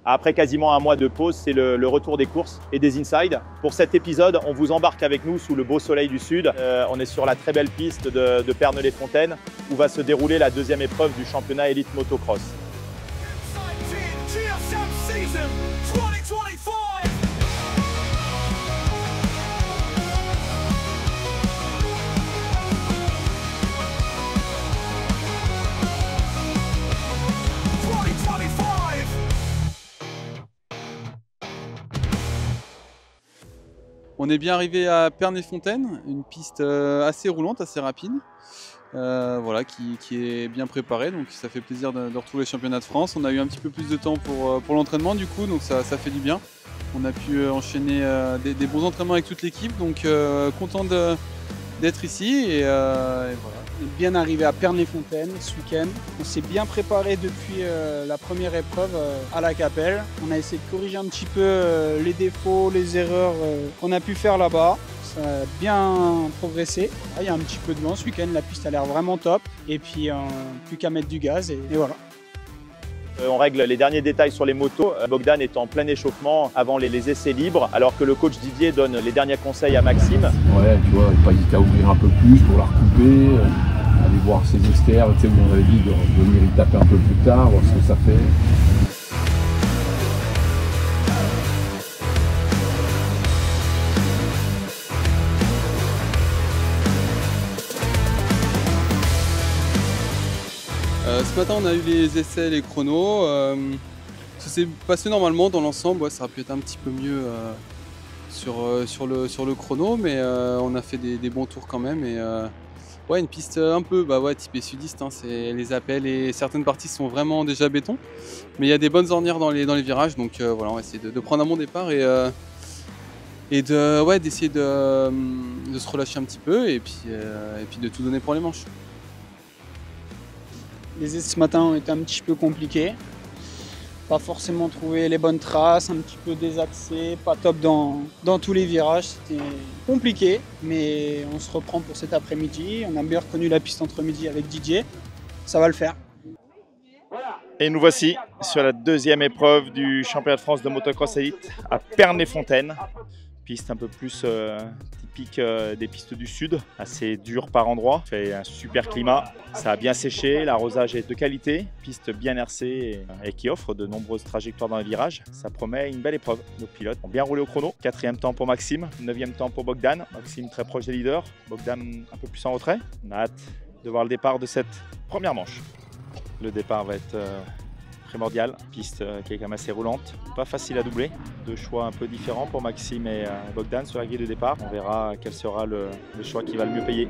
Après quasiment un mois de pause, c'est le retour des courses et des insides. Pour cet épisode, on vous embarque avec nous sous le beau soleil du sud. On est sur la très belle piste de Perney-les-Fontaines où va se dérouler la deuxième épreuve du championnat élite motocross. On est bien arrivé à Perney-les-Fontaines, une piste assez roulante, assez rapide, voilà, qui est bien préparée, donc ça fait plaisir de retrouver les championnats de France. On a eu un petit peu plus de temps pour l'entraînement du coup, donc ça fait du bien. On a pu enchaîner des bons entraînements avec toute l'équipe, donc content d'être ici et voilà. On est bien arrivé à Perney-les-Fontaines ce week-end. On s'est bien préparé depuis la première épreuve à la Capelle. On a essayé de corriger un petit peu les défauts, les erreurs qu'on a pu faire là-bas. Ça a bien progressé. Il y a un petit peu de vent ce week-end, la piste a l'air vraiment top. Et puis plus qu'à mettre du gaz et voilà. On règle les derniers détails sur les motos. Bogdan est en plein échauffement avant les essais libres, alors que le coach Didier donne les derniers conseils à Maxime. Ouais, tu vois, pas hésiter à ouvrir un peu plus pour la recouper, aller voir ses exters, tu sais, où on avait dit de venir y taper un peu plus tard, voir ce que ça fait. Ce matin on a eu les essais, les chronos, ça s'est passé normalement dans l'ensemble, ouais, ça aurait pu être un petit peu mieux sur le chrono, mais on a fait des bons tours quand même. Et ouais, une piste un peu typée sudiste, hein, c'est les appels et certaines parties sont vraiment déjà béton, mais il y a des bonnes ornières dans les virages, donc voilà, on va essayer de prendre un bon départ et d'essayer de se relâcher un petit peu et puis de tout donner pour les manches. Les essais ce matin ont été un petit peu compliqués. Pas forcément trouvé les bonnes traces, un petit peu désaxé, pas top dans tous les virages. C'était compliqué, mais on se reprend pour cet après-midi. On a bien reconnu la piste entre midi avec Didier. Ça va le faire. Et nous voici sur la deuxième épreuve du championnat de France de motocross élite à Perney-les-Fontaines. Piste un peu plus typique des pistes du sud, assez dure par endroits. Il fait un super climat, ça a bien séché, l'arrosage est de qualité, piste bien hercée et qui offre de nombreuses trajectoires dans les virages. Ça promet une belle épreuve. Nos pilotes ont bien roulé au chrono. 4e temps pour Maxime, 9e temps pour Bogdan. Maxime très proche des leaders, Bogdan un peu plus en retrait. On a hâte de voir le départ de cette première manche. Le départ va être primordial, piste qui est quand même assez roulante, pas facile à doubler, deux choix un peu différents pour Maxime et Bogdan sur la grille de départ. On verra quel sera le choix qui va le mieux payer.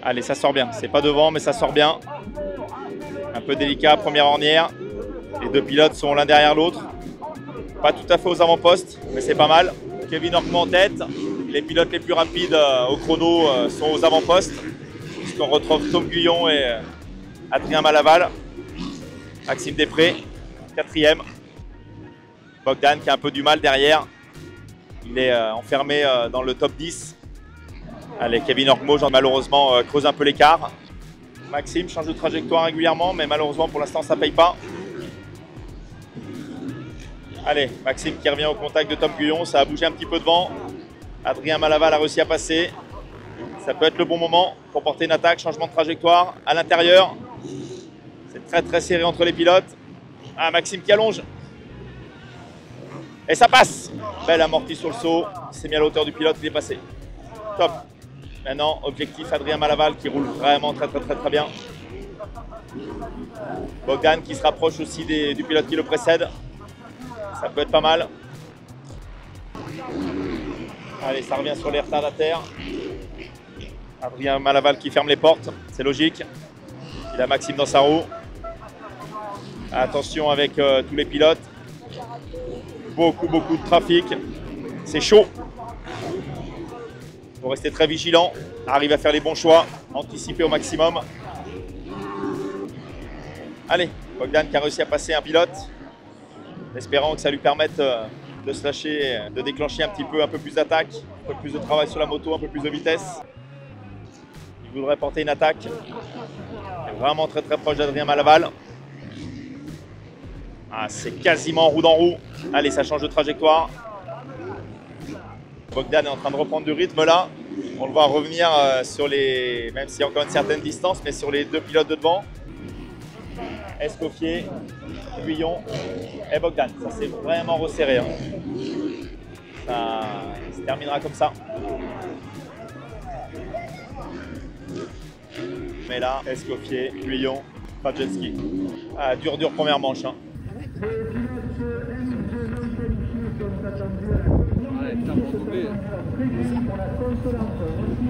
Allez, ça sort bien, c'est pas devant mais ça sort bien. Un peu délicat, première ornière, les deux pilotes sont l'un derrière l'autre, pas tout à fait aux avant-postes mais c'est pas mal. Kevin Orkmo en tête. Les pilotes les plus rapides au chrono sont aux avant-postes, puisqu'on retrouve Tom Guyon et Adrien Malaval. Maxime Després, 4e. Bogdan qui a un peu du mal derrière. Il est enfermé dans le top 10. Allez, Kevin Orkmo, malheureusement, creuse un peu l'écart. Maxime change de trajectoire régulièrement, mais malheureusement pour l'instant ça ne paye pas. Allez, Maxime qui revient au contact de Tom Guyon, ça a bougé un petit peu devant. Adrien Malaval a réussi à passer. Ça peut être le bon moment pour porter une attaque, changement de trajectoire à l'intérieur. C'est très très serré entre les pilotes. Ah, Maxime qui allonge. Et ça passe. Belle amortie sur le saut. Il s'est mis à la hauteur du pilote, il est passé. Top. Maintenant, objectif Adrien Malaval qui roule vraiment très bien. Bogdan qui se rapproche aussi du pilote qui le précède. Ça peut être pas mal. Allez, ça revient sur les retardataires. Adrien Malaval qui ferme les portes, c'est logique. Il a Maxime dans sa roue. Attention avec tous les pilotes. Beaucoup de trafic. C'est chaud. Il faut rester très vigilant. Arrive à faire les bons choix. Anticiper au maximum. Allez, Bogdan qui a réussi à passer un pilote. Espérant que ça lui permette de se lâcher, de déclencher un peu plus d'attaque, un peu plus de travail sur la moto, un peu plus de vitesse. voudrait porter une attaque. Il est vraiment très très proche d'Adrien Malaval. Ah, c'est quasiment roue dans roue. Allez, ça change de trajectoire. Bogdan est en train de reprendre du rythme là. On le voit revenir sur les, même s'il y a encore une certaine distance, mais sur les deux pilotes de devant. Escoffier, Guyon et Bogdan. Ça s'est vraiment resserré. Hein. Ça se terminera comme ça. Mais là, Escoffier, Guyon, Fadjenski. Ah, dur première manche. Hein.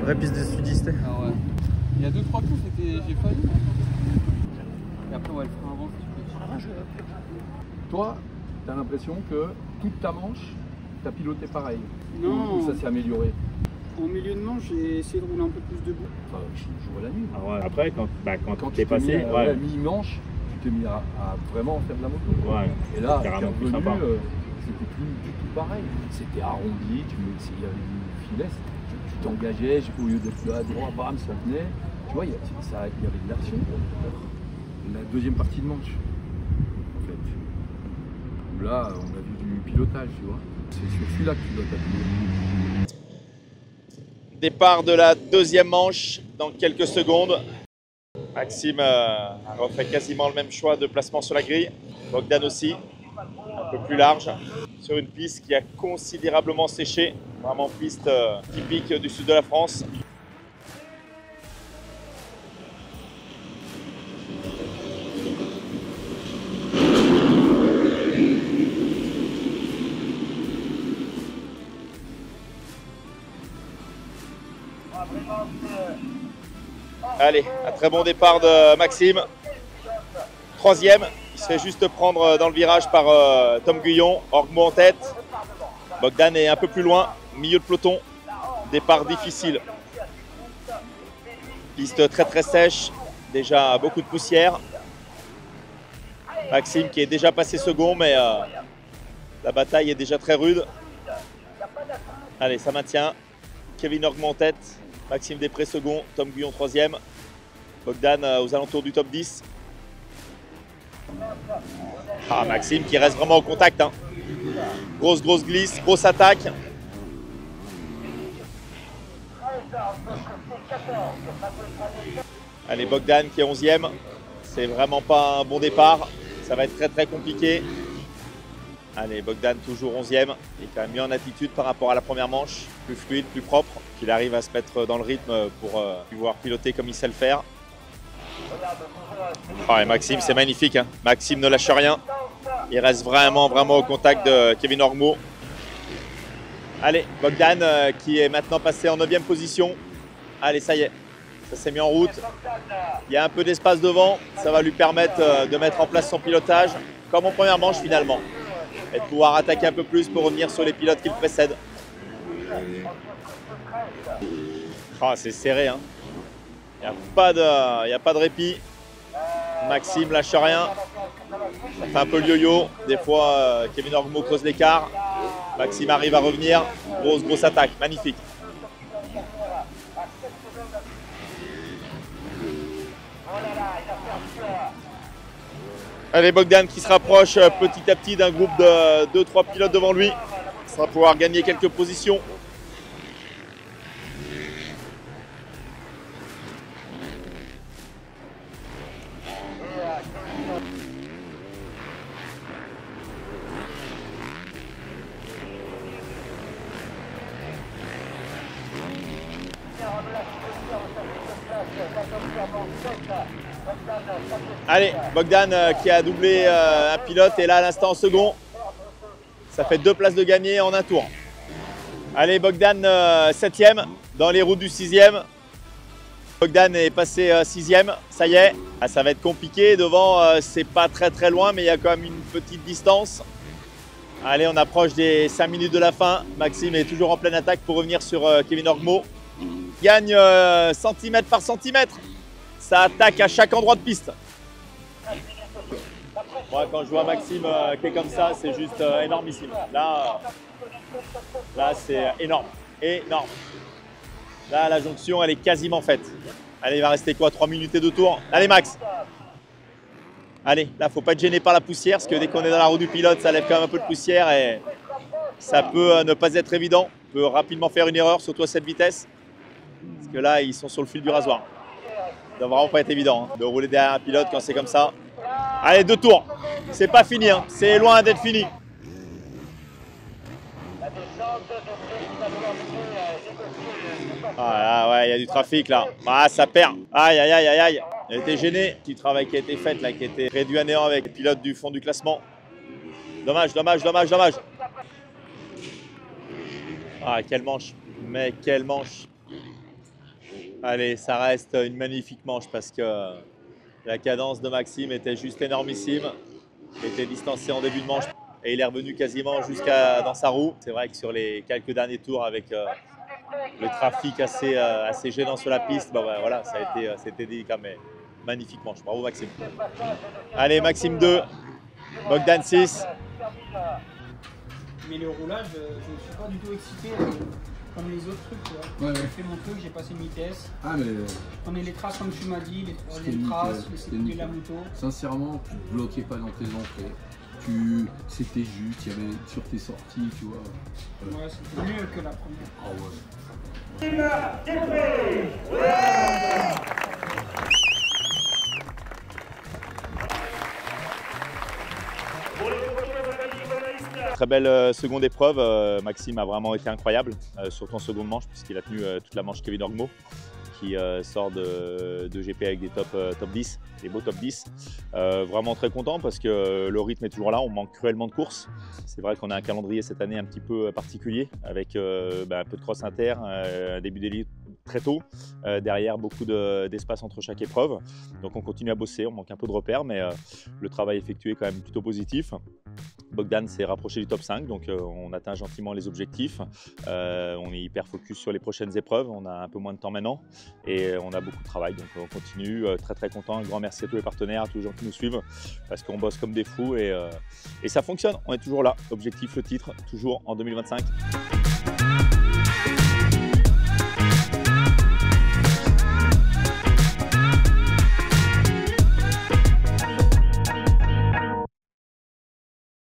Vraie piste de sudiste. Ah ouais. Il y a 2-3 coups, j'ai failli. Et après, ouais, le frein avant, tu peux. Toi, tu as l'impression que toute ta manche, tu as piloté pareil. Non. Ou ça s'est amélioré. En milieu de manche, j'ai essayé de rouler un peu plus debout. Enfin, je vois la nuit. Ah ouais. Après, quand tu t'es passé, mis à la mi-manche, tu t'es mis à vraiment faire de la moto. Ouais. Et là, t'es carrément plus revenu, sympa. c'était plus du tout pareil. C'était arrondi, il y avait une finesse. Tu t'engageais, au lieu d'être là, droit, bam, ça tenait. Tu vois, il y avait de l'action. La deuxième partie de manche, en fait. Où là, on a vu du pilotage, tu vois. C'est sur celui-là que tu dois t'appuyer. Départ de la deuxième manche dans quelques secondes. Maxime refait quasiment le même choix de placement sur la grille. Bogdan aussi, un peu plus large, sur une piste qui a considérablement séché. Vraiment piste typique du sud de la France. Allez, un très bon départ de Maxime. Troisième, il se fait juste prendre dans le virage par Tom Guyon, Orgmo en tête. Bogdan est un peu plus loin, milieu de peloton. Départ difficile. Piste très très sèche, déjà beaucoup de poussière. Maxime qui est déjà passé second, mais la bataille est déjà très rude. Allez, ça maintient. Kevin Orgmo en tête. Maxime Després second, Tom Guyon troisième. Bogdan aux alentours du top 10. Ah, Maxime qui reste vraiment au contact. Hein. Grosse glisse, grosse attaque. Allez, Bogdan qui est 11e. C'est vraiment pas un bon départ. Ça va être très très compliqué. Allez, Bogdan toujours 11e. Il est quand même mieux en attitude par rapport à la première manche. Plus fluide, plus propre. Qu'il arrive à se mettre dans le rythme pour pouvoir piloter comme il sait le faire. Oh, et Maxime, c'est magnifique. Hein. Maxime ne lâche rien. Il reste vraiment au contact de Kevin Orgmo. Allez, Bogdan qui est maintenant passé en 9e position. Allez, ça y est. Ça s'est mis en route. Il y a un peu d'espace devant. Ça va lui permettre de mettre en place son pilotage. Comme en première manche finalement. Et de pouvoir attaquer un peu plus pour revenir sur les pilotes qui le précèdent. Oh, c'est serré. Hein. Il n'y a pas de répit. Maxime lâche rien. Ça fait un peu le yo-yo. Des fois, Kevin Orgmo creuse l'écart. Maxime arrive à revenir. Grosse attaque. Magnifique. Allez, Bogdan qui se rapproche petit à petit d'un groupe de 2-3 pilotes devant lui. Ça va pouvoir gagner quelques positions. Allez, Bogdan qui a doublé un pilote et là à l'instant en second. Ça fait 2 places de gagné en un tour. Allez, Bogdan 7e dans les routes du 6e. Bogdan est passé 6e, ça y est. Ah, ça va être compliqué, devant c'est pas très loin mais il y a quand même une petite distance. Allez, on approche des 5 minutes de la fin. Maxime est toujours en pleine attaque pour revenir sur Kevin Orgmo. Gagne centimètre par centimètre. Ça attaque à chaque endroit de piste. Moi, quand je vois Maxime qui est comme ça, c'est juste énormissime. Là c'est énorme. Là, la jonction, elle est quasiment faite. Allez, il va rester quoi, 3 minutes et 2 tours. Allez Max. Allez, là, faut pas être gêné par la poussière, parce que dès qu'on est dans la roue du pilote, ça lève quand même un peu de poussière et ça peut ne pas être évident. On peut rapidement faire une erreur, surtout à cette vitesse. Parce que là, ils sont sur le fil du rasoir. Ça doit vraiment pas être évident de rouler derrière un pilote quand c'est comme ça. Allez, 2 tours. C'est pas fini, hein. C'est loin d'être fini. Ah là, ouais, il y a du trafic là. Ah, ça perd. Aïe, aïe, aïe, aïe, aïe. Il a été gêné. Petit travail qui a été fait là, qui a été réduit à néant avec les pilotes du fond du classement. Dommage, dommage, dommage, dommage. Ah, quelle manche. Mais quelle manche. Allez, ça reste une magnifique manche parce que la cadence de Maxime était juste énormissime. Il était distancé en début de manche et il est revenu quasiment jusqu'à dans sa roue. C'est vrai que sur les quelques derniers tours avec le trafic assez gênant sur la piste, bah ouais, voilà, c'était délicat, mais magnifique manche. Bravo Maxime. Allez, Maxime 2, Bogdan 6. Mais le roulage, je ne suis pas du tout excité comme les autres trucs. Tu vois. Ouais, J'ai ouais. fait mon truc, j'ai passé une vitesse. Ah, mais Je prenais les traces comme tu m'as dit, les troisièmes nickel, traces, les c'était sécurités de la nickel. moto. sincèrement, tu te bloquais pas dans tes entrées. C'était juste, il y avait sur tes sorties, tu vois. Ouais, c'était mieux que la première. Ah ouais. Très belle seconde épreuve. Maxime a vraiment été incroyable, surtout en seconde manche, puisqu'il a tenu toute la manche Kevin Orgmo, qui sort de GP avec des top 10, des beaux top 10. Vraiment très content parce que le rythme est toujours là, on manque cruellement de courses. C'est vrai qu'on a un calendrier cette année un petit peu particulier, avec un peu de cross inter, un début d'élite très tôt, derrière beaucoup d'espace entre chaque épreuve. Donc on continue à bosser, on manque un peu de repères, mais le travail effectué est quand même plutôt positif. Bogdan s'est rapproché du top 5, donc on atteint gentiment les objectifs. On est hyper focus sur les prochaines épreuves, on a un peu moins de temps maintenant et on a beaucoup de travail, donc on continue, très content. Un grand merci à tous les partenaires, à tous les gens qui nous suivent, parce qu'on bosse comme des fous et ça fonctionne, on est toujours là. Objectif, le titre, toujours en 2025.